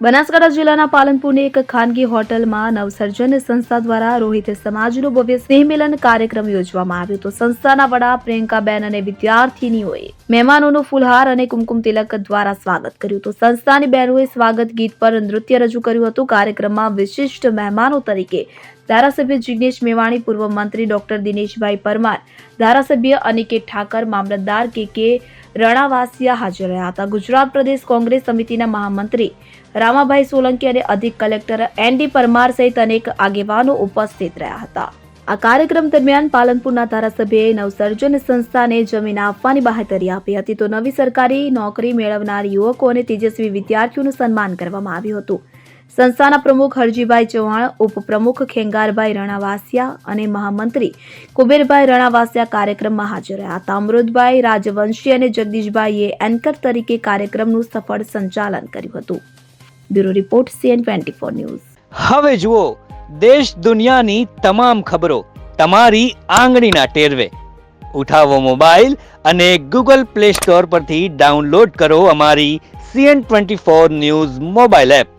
બનાસકાંઠા જિલ્લાના પાલનપુરની એક ખાનગી હોટલમાં નવસર્જન સંસ્થા દ્વારા રોહિત સમાજનું ભવ્ય સ્નેહ મિલન કાર્યક્રમ યોજવામાં આવ્યો હતો. સંસ્થાના વડા પ્રિયંકાબેન અને વિદ્યાર્થીનીઓએ મહેમાનોનું ફૂલહાર અને કુમકુમ તિલક દ્વારા સ્વાગત કર્યું હતું. સંસ્થાની બહેનોએ સ્વાગત ગીત પર નૃત્ય રજૂ કર્યું હતું. કાર્યક્રમમાં વિશિષ્ટ મહેમાનો તરીકે ધારાસભ્ય જિગ્નેશ મેવાણી, પૂર્વ મંત્રી ડોક્ટર દિનેશભાઈ પરમાર, ધારાસભ્ય અનિકેત ઠાકર, મામલતદાર કે રણાવાસિયા હાજર રહ્યા હતા. ગુજરાત પ્રદેશ કોંગ્રેસ સમિતિના મહામંત્રી રામાભાઈ સોલંકી અને અધિક કલેક્ટર એનડી પરમાર સહિત અનેક આગેવાનો ઉપસ્થિત રહ્યા હતા. આ કાર્યક્રમ દરમિયાન પાલનપુરના ધારાસભ્યએ નવસર્જન સંસ્થાને જમીન આપવાની બાહેધરી આપી હતી તો નવી સરકારી નોકરી મેળવનાર યુવકો અને તેજસ્વી વિદ્યાર્થીઓનું સન્માન કરવામાં આવ્યું હતું. સંસ્થાના પ્રમુખ હરજીભાઈ ચૌહાણ, ઉપપ્રમુખ ખેંગારભાઈ રણાવાસિયા અને મહામંત્રી કુબેરભાઈ રણાવાસિયા કાર્યક્રમમાં હાજર રહ્યા હતા. અમૃતભાઈ રાજવંશી અને જગદીશભાઈએ એન્કર તરીકે કાર્યક્રમનું સફળ સંચાલન કર્યું હતું. Bureau report CN24 news. હવે જુઓ દેશ દુનિયાની તમામ ખબરો તમારી આંગળીના ટેરવે. ઉઠાવો મોબાઈલ અને Google Play Store પરથી ડાઉનલોડ કરો અમારી CN24 ન્યૂઝ મોબાઈલ એપ.